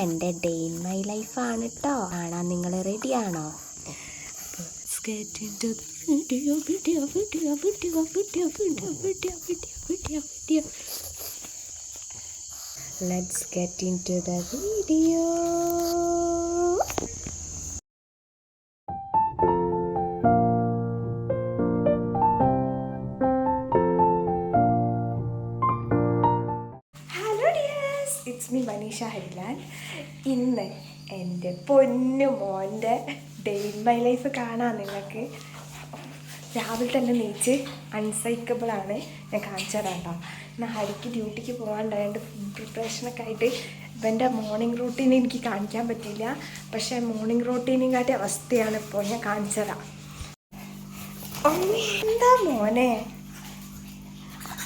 എൻ്റെ day in my ലൈഫാണ് കേട്ടോ. കാണാൻ നിങ്ങൾ റെഡിയാണോ? Let's get into the video. It's me Manisha Harilal. ഇന്ന് എൻ്റെ പൊന്നു മോൻ്റെ ഡേ ഇൻ മൈ ലൈഫ് കാണാൻ നിങ്ങൾക്ക്. രാവിലെ തന്നെ നീച്ച് അൺസൈക്കബിളാണ്. ഞാൻ കാണിച്ചു തരാം കേട്ടോ. എന്നാൽ ഹരിക്ക് ഡ്യൂട്ടിക്ക് പോകാണ്ടായതുകൊണ്ട് ഫുഡ് പ്രിപ്പറേഷനൊക്കെ ആയിട്ട് ഇവൻ്റെ മോർണിംഗ് റൂട്ടീൻ എനിക്ക് കാണിക്കാൻ പറ്റില്ല. പക്ഷേ മോർണിംഗ് റൂട്ടീനും കാട്ടി അവസ്ഥയാണ് ഇപ്പോൾ. ഞാൻ കാണിച്ചു തരാം. എന്താ മോനെ,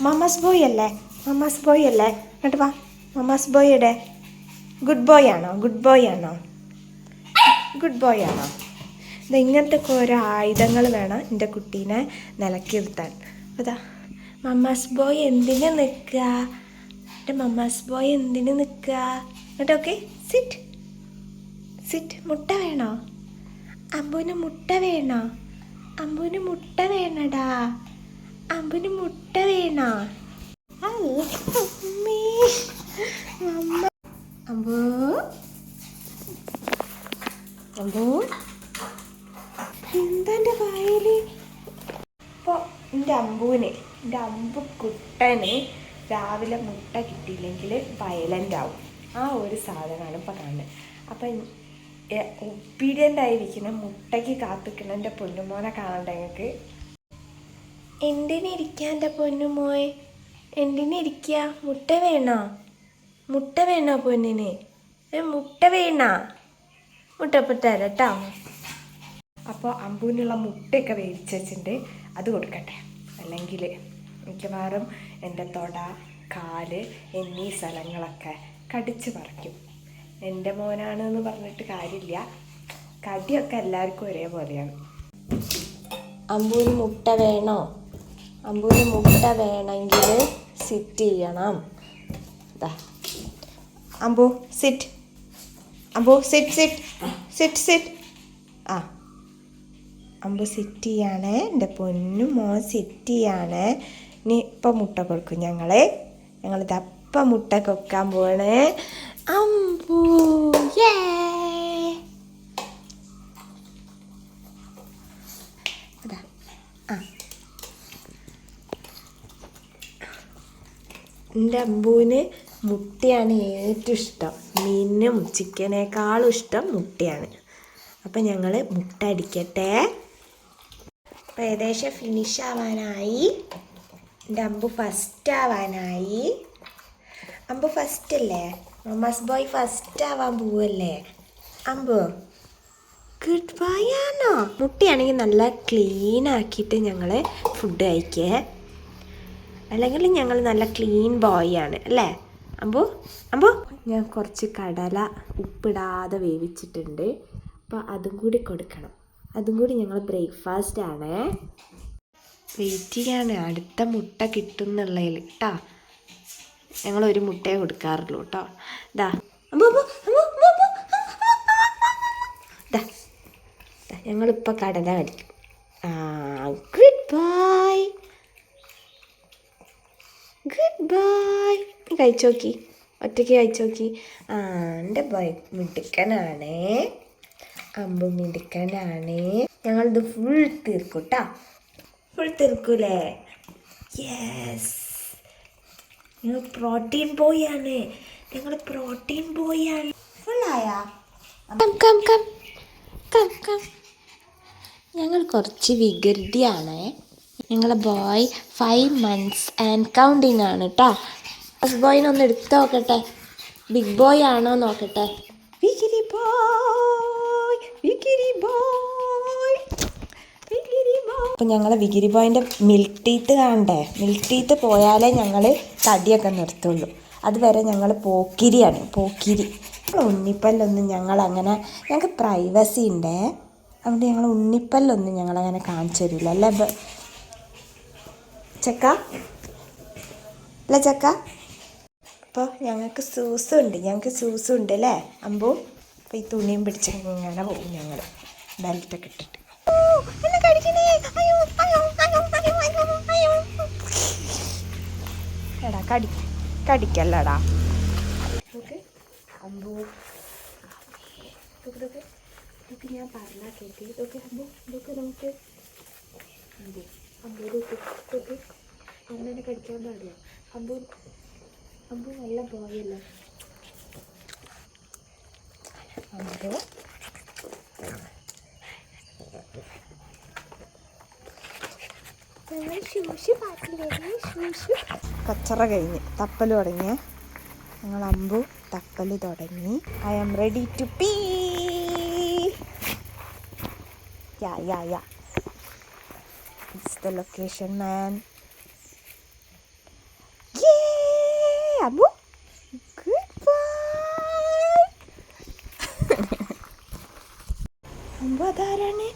മമ്മാസ് ബോയ് അല്ലേ? മമ്മാസ് ബോയ് അല്ലേ? എന്നിട്ട് വാ. മമ്മാസ് ബോയുടെ ഗുഡ് ബോയ് ആണോ? ഗുഡ് ബോയ് ആണോ? ഗുഡ് ബോയ് ആണോ? ഇത് ഇങ്ങനത്തെ ഓരോ ആയുധങ്ങൾ വേണം എൻ്റെ കുട്ടീനെ നിലക്കിരുത്താൻ. അതാ മമ്മാസ് ബോയ് എന്തിനു നിൽക്കുക? എൻ്റെ മമ്മാസ് ബോയ് എന്തിനു നിൽക്കുക? എന്നിട്ട് ഓക്കെ സിറ്റ് സിറ്റ്. മുട്ട വേണോ? അമ്പുവിന് മുട്ട വേണോ? അമ്പുവിന് മുട്ട വേണടാ. അമ്പുവിന് മുട്ട വേണോ? അമ്മേ അമ്മ. അമ്പൂ അമ്പൂ എന്താ എൻ്റെ വായിൽ? ഇപ്പോൾ എൻ്റെ അമ്പൂന്, എൻ്റെ അമ്പുക്കുട്ടന് രാവിലെ മുട്ട കിട്ടിയില്ലെങ്കിൽ വയലൻ്റ് ആവും. ആ ഒരു സാധനമാണ് ഇപ്പോൾ കാണുന്നത്. അപ്പം ഒബീഡിയൻ്റ് ആയിരിക്കുന്ന മുട്ടയ്ക്ക് കാത്തിക്കുന്ന എൻ്റെ പൊന്നുമോനെ കാണണ്ട ഞങ്ങൾക്ക്. എന്തിനിരിക്കുക എൻ്റെ പൊന്നുമോയെ? എന്തിനിരിക്കുക? മുട്ട വേണോ? മുട്ട വേണോ പൊന്നിന്? മുട്ട വേണോ? മുട്ട ഇപ്പോൾ തരാം കേട്ടോ. അപ്പോൾ അമ്പൂനുള്ള മുട്ടയൊക്കെ വേവിച്ച് വെച്ചിട്ടുണ്ട്, അത് കൊടുക്കട്ടെ. അല്ലെങ്കിൽ മിക്കവാറും എൻ്റെ തൊട, കാല് എന്നീ സ്ഥലങ്ങളൊക്കെ കടിച്ച് പറിക്കും. എൻ്റെ മോനാണെന്ന് പറഞ്ഞിട്ട് കാര്യമില്ല, കടിയൊക്കെ എല്ലാവർക്കും ഒരേപോലെയാണ്. അമ്പൂന് മുട്ട വേണോ? അമ്പൂന് മുട്ട വേണമെങ്കിൽ സിറ്റ് ചെയ്യണം. അമ്പു സിറ്റ്. അമ്പു സിറ്റ് സിറ്റ് സിറ്റ് സിറ്റ്. ആ അമ്പു സിറ്റ് ചെയ്യാണ്. എൻ്റെ പൊന്നു മോൻ സിറ്റ് ചെയ്യാണ്. ഇനി ഇപ്പം മുട്ട കൊടുക്കും ഞങ്ങളിതപ്പം മുട്ട കൊക്കാൻ പോവാണ്. അമ്പു അതാ. ആ എൻ്റെ അമ്പൂന് മുട്ടയാണ് ഏറ്റവും ഇഷ്ടം. മീനും ചിക്കനേക്കാളും ഇഷ്ടം മുട്ടയാണ്. അപ്പം ഞങ്ങൾ മുട്ട അടിക്കട്ടെ. അപ്പം ഏകദേശം ഫിനിഷ് ആവാനായി. എൻ്റെ അമ്പു ഫസ്റ്റ് ആവാനായി. അമ്പു ഫസ്റ്റ് അല്ലേ? മമ്മാസ് ബോയ് ഫസ്റ്റ് ആവാൻ പോവല്ലേ? അമ്പു ഗുഡ് ബോയ് ആണോ? മുട്ടയാണെങ്കിൽ നല്ല ക്ലീൻ ആക്കിയിട്ട് ഞങ്ങൾ ഫുഡ് കഴിക്കേ. അല്ലെങ്കിൽ ഞങ്ങൾ നല്ല ക്ലീൻ ബോയ് ആണ് അല്ലേ അമ്പു? അമ്പു ഞാൻ കുറച്ച് കടല ഉപ്പിടാതെ വേവിച്ചിട്ടുണ്ട്. അപ്പോൾ അതും കൂടി കൊടുക്കണം. അതും കൂടി ഞങ്ങൾ ബ്രേക്ക്ഫാസ്റ്റ് ആണ്. വെയിറ്റ് ചെയ്യാണ് അടുത്ത മുട്ട കിട്ടുന്നുള്ളതിൽ കേട്ടോ. ഞങ്ങളൊരു മുട്ടയെ കൊടുക്കാറുള്ളൂ കേട്ടോ. ഇതാ അമ്പു ഞങ്ങളിപ്പോൾ കടല കടിക്കും. Good bye good bye. നീ കഴിച്ചു നോക്കി, ഒറ്റയ്ക്ക് കഴിച്ചു നോക്കി. എൻ്റെ ബോയ് മിടുക്കനാണേ. അമ്പു മിടുക്കനാണ്. ഞങ്ങളിത് ഫുൾ തീർക്കും കേട്ടോ. ഫുൾ തീർക്കൂലേ? യെസ്. ഞങ്ങൾ പ്രോട്ടീൻ ബോയാണ്. ഞങ്ങൾ പ്രോട്ടീൻ ബോയാണ്. ഫുള്ളായാ? Come come come come. ഞങ്ങൾ കുറച്ച് വികൃതിയാണ്. ഞങ്ങളെ ബോയ് 5 months ആൻഡ് കൗണ്ടിങ് ആണ് കേട്ടോ. ഫസ്റ്റ് ബോയിനൊന്ന് എടുത്ത് നോക്കട്ടെ, ബിഗ് ബോയ് ആണോ നോക്കട്ടെ. വികിരി ബോയ് വികിരി ബോയ് വികിരി ബോയ്. അപ്പം ഞങ്ങൾ വികിരി ബോയിൻ്റെ മിൽക്ക് ടീത്ത് കാണണ്ടേ? മിൽക്ക് ടീത്ത് പോയാലേ ഞങ്ങൾ തടിയൊക്കെ നിർത്തുള്ളൂ. അതുവരെ ഞങ്ങൾ പോക്കിരിയാണ്, പോക്കിരി. ഉണ്ണിപ്പല്ലൊന്നും ഞങ്ങളങ്ങനെ, ഞങ്ങൾക്ക് പ്രൈവസി ഉണ്ടേ, അതുകൊണ്ട് ഞങ്ങൾ ഉണ്ണിപ്പല്ലൊന്നും ഞങ്ങളങ്ങനെ കാണിച്ചു തരില്ല അല്ലേ ചക്ക? അല്ല ചക്ക? അപ്പോൾ ഞങ്ങൾക്ക് സൂസുണ്ട് അല്ലേ അമ്പു? അപ്പോൾ ഈ തുണിയും പിടിച്ച് ഇങ്ങനെ പോകും ഞങ്ങൾ ബെൽറ്റൊക്കെ ഇട്ടിട്ട്. എടാ കടിക്കല്ലടാ. ഓക്കെ അമ്പു ഇതൊക്കെ ഞാൻ പറഞ്ഞാൽ കേൾക്ക്. ഇതൊക്കെ അമ്പു ഇതൊക്കെ നമുക്ക് അമ്പൂതൊക്കെ അമ്മേനെ കടിക്കാൻ പാടില്ല. അമ്പു നല്ല പോയല്ലേ അമ്പു. കച്ചറ കഴിഞ്ഞ് തപ്പൽ തുടങ്ങിയ ഞങ്ങൾ അമ്പു തപ്പൽ തുടങ്ങി. I am ready to pee. Yeah it's the location man. Ambu good bye. Ambu അതാരാണ്?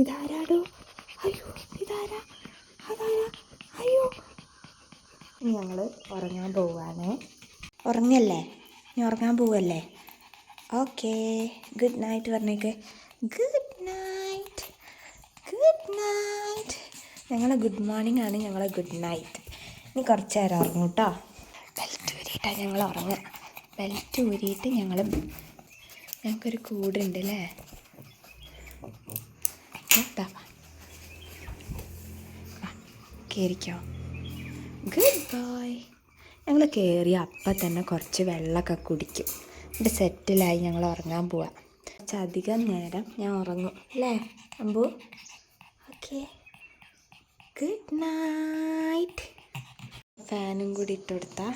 ഇതാരാടോ? അയ്യോ അയ്യോ. ഇനി ഞങ്ങൾ ഉറങ്ങാൻ പോവാണേ. ഉറങ്ങല്ലേ? ഇനി ഉറങ്ങാൻ പോവല്ലേ? ഓക്കേ ഗുഡ് നൈറ്റ് പറഞ്ഞേക്ക്. Good night. ഞങ്ങളെ ഗുഡ് മോർണിംഗ് ആണ് ഞങ്ങളെ ഗുഡ് നൈറ്റ്. ഇനി കുറച്ച് നേരം ഉറങ്ങും കേട്ടോ. ബെൽറ്റ് ഊരിയിട്ടാണ് ഞങ്ങൾ ഉറങ്ങുക. ബെൽറ്റ് ഊരിയിട്ട് ഞങ്ങൾക്കൊരു കൂടുണ്ട് അല്ലേ? കയറിക്കോ. Good boy. ഞങ്ങൾ കയറി അപ്പം തന്നെ കുറച്ച് വെള്ളമൊക്കെ കുടിക്കും. എന്നിട്ട് സെറ്റിലായി ഞങ്ങൾ ഉറങ്ങാൻ പോവാം. കുറച്ചധികം നേരം ഞാൻ ഉറങ്ങും അല്ലേ അമ്പു? Okay good night. ഫാനും കൂടി ഇട്ട് കൊടുത്താൽ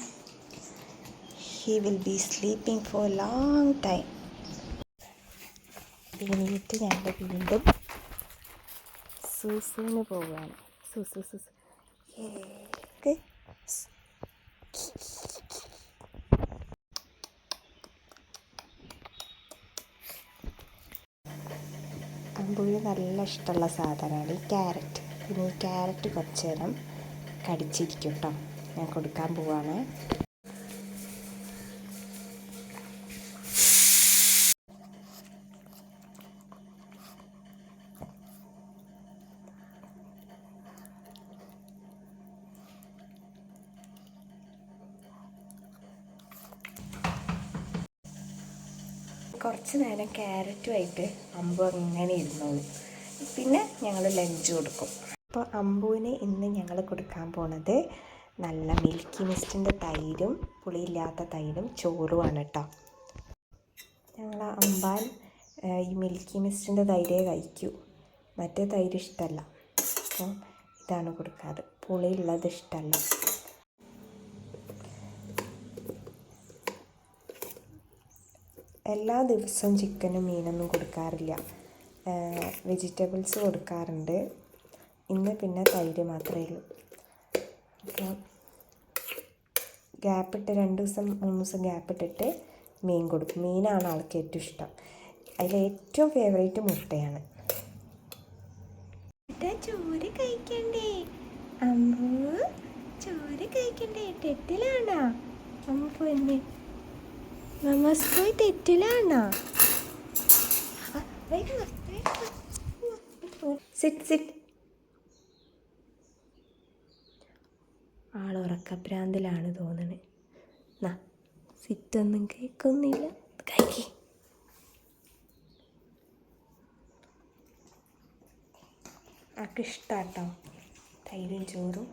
he will be sleeping for long time. എണീറ്റ് ഞങ്ങൾ വീണ്ടും സൂസുവിന് പോവുകയാണ്. സൂസു അമ്പുവിന് നല്ല ഇഷ്ടമുള്ള സാധനമാണ് ഈ ക്യാരറ്റ്. പിന്നെ ഈ ക്യാരറ്റ് കുറച്ച് നേരം കടിച്ചിരിക്കും കേട്ടോ. ഞാൻ കൊടുക്കാൻ പോവാണ്. കുറച്ച് നേരം ക്യാരറ്റുമായിട്ട് അമ്പു അങ്ങനെ ഇരുന്നോളൂ. പിന്നെ ഞങ്ങൾ ലഞ്ച് കൊടുക്കും. അപ്പോൾ അമ്പുവിന് ഇന്ന് ഞങ്ങൾ കൊടുക്കാൻ പോണത് നല്ല മിൽക്കി മിസ്റ്റിൻ്റെ തൈരും പുളിയില്ലാത്ത തൈരും ചോറുമാണ് കേട്ടോ. ഞങ്ങൾ അമ്പാൻ ഈ മിൽക്കി മിസ്റ്റിൻ്റെ തൈരേ കഴിക്കൂ, മറ്റേ തൈര് ഇഷ്ടമല്ല. അപ്പോൾ ഇതാണ് കൊടുക്കാറ്, പുളിയുള്ളത് ഇഷ്ടമല്ല. എല്ലാ ദിവസവും ചിക്കനും മീനൊന്നും കൊടുക്കാറില്ല, വെജിറ്റബിൾസ് കൊടുക്കാറുണ്ട്. ഇന്ന് പിന്നെ തൈര് മാത്രമേ ഉള്ളൂ. അപ്പോൾ ഗ്യാപ്പിട്ട് 2 ദിവസം 3 ദിവസം ഗ്യാപ്പിട്ടിട്ട് മീൻ കൊടുക്കും. മീനാണ് ആൾക്ക് ഏറ്റവും ഇഷ്ടം. അതിലേറ്റവും ഫേവറേറ്റ് മുട്ടയാണ്. ചോറ് കഴിക്കണ്ടേ അമ്മു? ചോറ് കഴിക്കണ്ടേ? തെറ്റിലാണോ അമ്മ? പൊന്നെ നമസ്കാരം, തെറ്റിലാണോ? സിറ്റ്. ആളുറക്കഭ്രാന്തിലാണ് തോന്നണേ. എന്നാ സിറ്റൊന്നും കേൾക്കുന്നില്ല. കഴിക്കേ. ആൾക്ക് ഇഷ്ടാട്ടോ തൈരും ചോറും.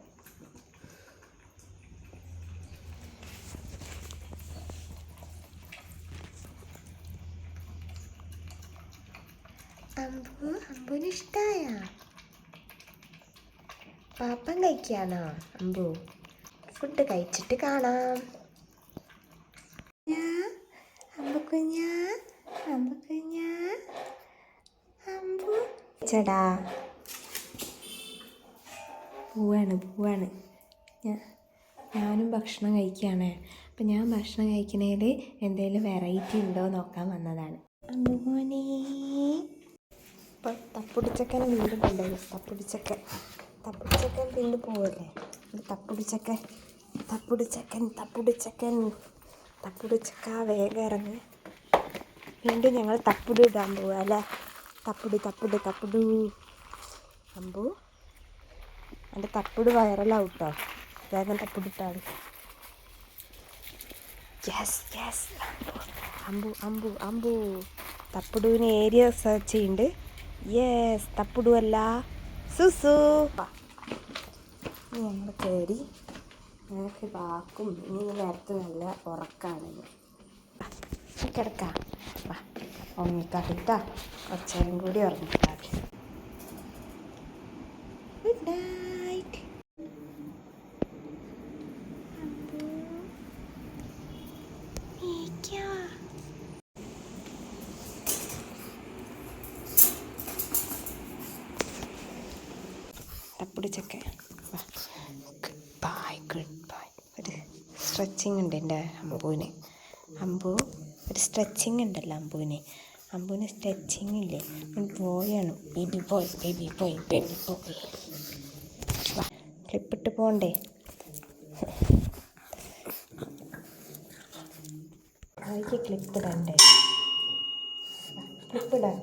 അമ്പുവിന് ഇഷ്ടായ? പാപ്പം കഴിക്കാനോ അമ്പു? ഫുഡ് കഴിച്ചിട്ട് കാണാം. അമ്പു ചേടാ പോവാണ്. ഞാനും ഭക്ഷണം കഴിക്കുകയാണ്. അപ്പം ഞാൻ ഭക്ഷണം കഴിക്കുന്നതിൽ എന്തെങ്കിലും വെറൈറ്റി ഉണ്ടോ നോക്കാൻ വന്നതാണ്. അമ്പുമോനെ അപ്പം തപ്പുടിച്ചക്കനെ വീണ്ടും കൊണ്ടുപോയി. തപ്പുടിച്ചക്കൻ വീണ്ടും പോവല്ലേ. തപ്പുടിച്ചക്ക വേഗം ഇറങ്ങി. വീണ്ടും ഞങ്ങൾ തപ്പുടി ഇടാൻ പോവുക അല്ലേ. തപ്പുടു അമ്പു എൻ്റെ തപ്പുട് വൈറലാവും കേട്ടോ. വേഗം തപ്പുടിട്ടാണ്. യെസ് അമ്പു തപ്പുടുവിന് ഏരിയ സെർച്ച് ചെയ്യുന്നുണ്ട്. യെസ് തപ്പുടുവല്ല സുസു. ഇനി ഞങ്ങൾ കയറി. ഞങ്ങൾക്ക് വാക്കും ഇനി നേരത്തെ നല്ല ഉറക്കാണ്. കിടക്കാം. ഉറങ്ങിക്കാട്ടിട്ടാ കുറച്ചേരം കൂടി ഉറങ്ങിക്കാട്ടെ. Good night. തപ്പുടിച്ചൊക്കെ ഗുഡ് ബൈ. ഒരു സ്ട്രെച്ചിങ് ഉണ്ട് എൻ്റെ അമ്പുവിന്. ഒരു സ്ട്രെച്ചിങ് ഉണ്ടല്ലോ അമ്പുവിന് സ്ട്രെച്ചിങ് ഇല്ലേ. ബോയാണ്. ബേബി ബോയ് ക്ലിപ്പിട്ട് പോകണ്ടേ. അതിക്ക് ക്ലിപ്പിടണ്ടേ. ക്ലിപ്പിടാം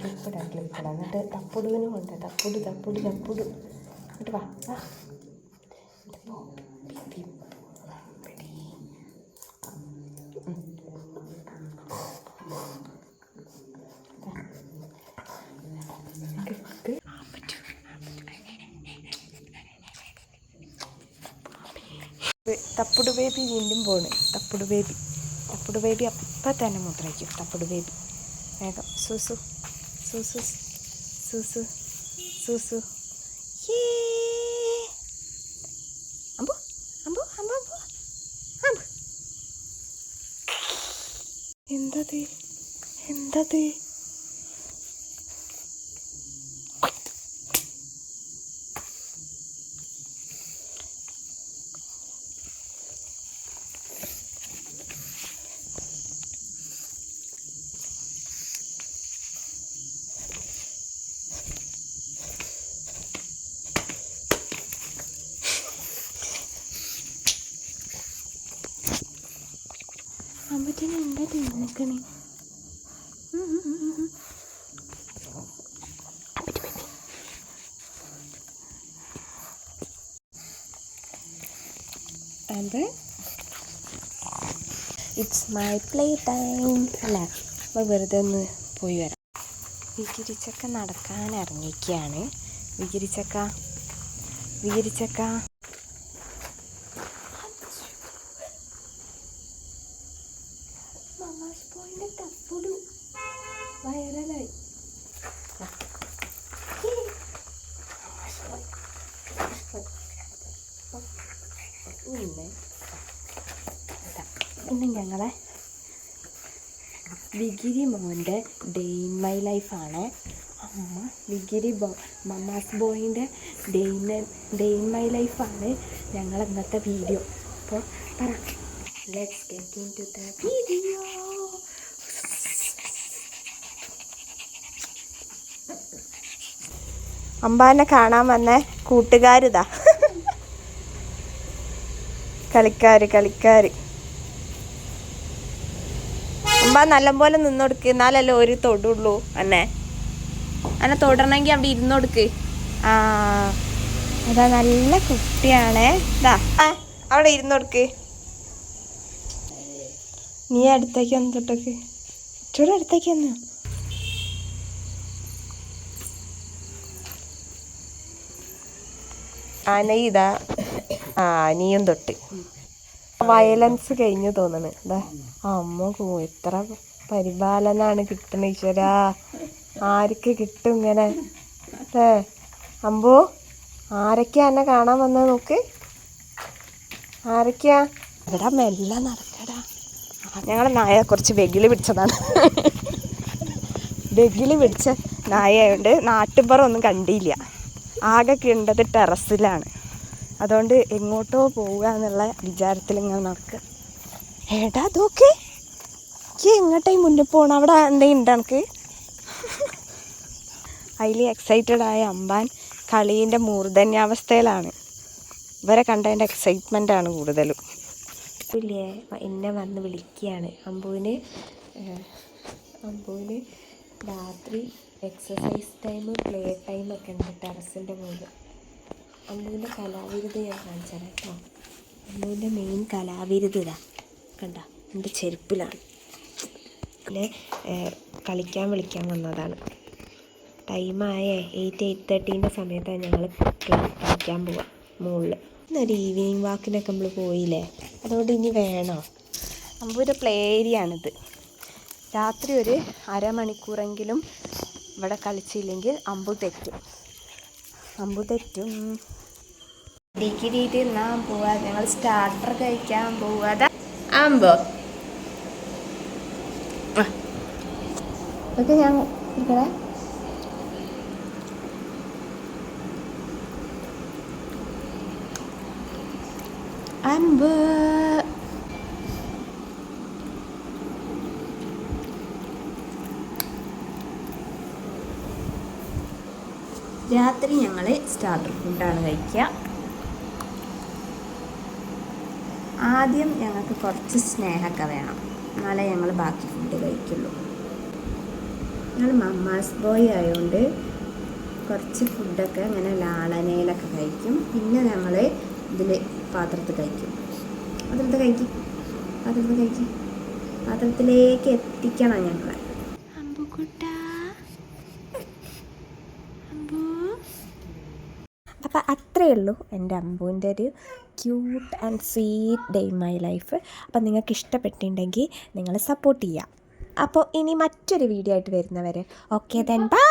എന്നിട്ട് തപ്പുടുവിനും ഉണ്ട്. തപ്പുടു എന്നിട്ട് വാ. തപ്പുടു ബേബി വീണ്ടും പോണ്. തപ്പുടു ബേബി അപ്പം തന്നെ മുദ്രയ്ക്കും. തപ്പുടു ബേബി വേഗം സൂസു അമ്പു എന്തത് അമ്പത്തിന് എന്താ തിന്നക്കണേ. ഇറ്റ്സ് മൈ പ്ലേ ടൈം അല്ലേ. അപ്പോൾ വെറുതെ ഒന്ന് പോയി വരാം. വികിരിച്ചക്ക നടക്കാൻ ഇറങ്ങിയിരിക്കുകയാണ്. വികിരിച്ചക്ക മമാസ് ബോയിൻ്റെ തപ്പുടു വൈറലായി. ഇന്ന് ഞങ്ങളെ വിഗിരി മോൻ്റെ ഡേ ഇൻ മൈ ലൈഫാണ്. മമാസ് ബോയിൻ്റെ ഡേ ഇൻ മൈ ലൈഫാണ് ഞങ്ങൾ ഇന്നത്തെ വീഡിയോ. അപ്പോൾ പറ, let's get into the video. അമ്പാനെ കാണാൻ വന്ന കൂട്ടുകാരിതാ. കളിക്കാര് അമ്പ നല്ലപോലെ നിന്നൊടുക്ക്. എന്നാലല്ലേ ഒരു തൊടുള്ളൂ. അന്നെ തൊടണമെങ്കിൽ അവിടെ ഇരുന്നൊടുക്ക്. അതാ നല്ല കുട്ടിയാണേ. ഇതാ അവിടെ ഇരുന്നൊടുക്ക്. നീ അടുത്തേക്ക് വന്ന് തൊട്ടക്ക്. ചൂട് അടുത്തേക്ക് വന്നു. ഇതാ നീയും തൊട്ട്. വയലൻസ് കഴിഞ്ഞു തോന്നണ്. ഇതാ അമ്മ എത്ര പരിപാലനാണ് കിട്ടണ. ഈശ്വരാ, ആർക്ക് കിട്ടും ഇങ്ങനെ? അമ്പോ ആരൊക്കെയാ എന്നെ കാണാൻ വന്നത് നോക്ക്. ആരൊക്കെയാ? എടാ മെല്ലെ നടക്കടാ. ഞങ്ങളെ നായ കുറച്ച് വെകിളി പിടിച്ചതാണ്. വെകിളി പിടിച്ച നായയുണ്ട്. നാട്ടുപുറം ഒന്നും കണ്ടില്ല. ആകെ കണ്ടത് ടെറസിലാണ്. അതുകൊണ്ട് എങ്ങോട്ടോ പോവുക എന്നുള്ള വിചാരത്തിൽ ഇങ്ങനെ നടക്കുക. എടാ നോക്ക്, എങ്ങോട്ടേ മുന്നിൽ പോകണം. അവിടെ എന്തെങ്കിലും ഉണ്ട് എനിക്ക്. അതിൽ എക്സൈറ്റഡ് ആയ അമ്പാൻ കളീൻ്റെ മൂർധന്യാവസ്ഥയിലാണ്. ഇവരെ കണ്ടതിൻ്റെ എക്സൈറ്റ്മെൻറ്റാണ് കൂടുതലും. ഇല്ലേ എന്നെ വന്ന് വിളിക്കുകയാണ്. അമ്പുവിന് രാത്രി എക്സസൈസ് ടൈം, പ്ലേ ടൈമൊക്കെ ഉണ്ട് ടെറസിൻ്റെ മുകളിൽ. അമ്പുവിൻ്റെ കലാവിരുത് ഞാൻ കാണിച്ചു തരാം കേട്ടോ. അമ്പുവിൻ്റെ മെയിൻ കലാവിരുത് ഇതാ കണ്ട, എൻ്റെ ചെരുപ്പിലാണ്. പിന്നെ വിളിക്കാൻ വന്നതാണ്. ടൈമായ 8:30 സമയത്താണ് ഞങ്ങൾ കളിക്കാൻ പോവുക മുകളിൽ. ഇന്നൊരു ഈവനിങ് വാക്കിനൊക്കെ നമ്മൾ പോയില്ലേ, അതുകൊണ്ട് ഇനി വേണോ? അമ്പൂൻ്റെ പ്ലേ ഏരിയ ആണിത്. രാത്രി ഒരു അരമണിക്കൂറെങ്കിലും ഇവിടെ കളിച്ചില്ലെങ്കിൽ അമ്പു തെറ്റും. ഡിഗ്രി തിന്നാൻ പോവാ, ഞങ്ങൾ സ്റ്റാർട്ടർ കഴിക്കാൻ പോവാ. അമ്പോ ഓക്കെ, ഞാൻ ഇരിക്കണേ. അമ്പ് രാത്രി ഞങ്ങൾ സ്റ്റാർട്ടർ ഫുഡാണ് കഴിക്കുക. ആദ്യം ഞങ്ങൾക്ക് കുറച്ച് സ്നേഹമൊക്കെ വേണം, എന്നാലേ ഞങ്ങൾ ബാക്കി ഫുഡ് കഴിക്കുള്ളൂ. ഞങ്ങൾ മമ്മാസ് ബോയ് ആയതുകൊണ്ട് കുറച്ച് ഫുഡൊക്കെ അങ്ങനെ ലാളനയിലൊക്കെ കഴിക്കും. പിന്നെ ഞങ്ങൾ ഇതിൽ പാത്രത്തിൽ കഴിക്കും. പാത്രത്തിലേക്ക് എത്തിക്കണം ഞങ്ങളെ. അപ്പോൾ അത്രയേ ഉള്ളൂ എൻ്റെ അമ്പൂൻ്റെ ഒരു cute and sweet day in my life. അപ്പോൾ നിങ്ങൾക്ക് ഇഷ്ടപ്പെട്ടിട്ടുണ്ടെങ്കിൽ നിങ്ങൾ സപ്പോർട്ട് ചെയ്യുക. അപ്പോൾ ഇനി മറ്റൊരു വീഡിയോ ആയിട്ട് വരുന്നവരെ ഓക്കെ ദെൻ ബൈ.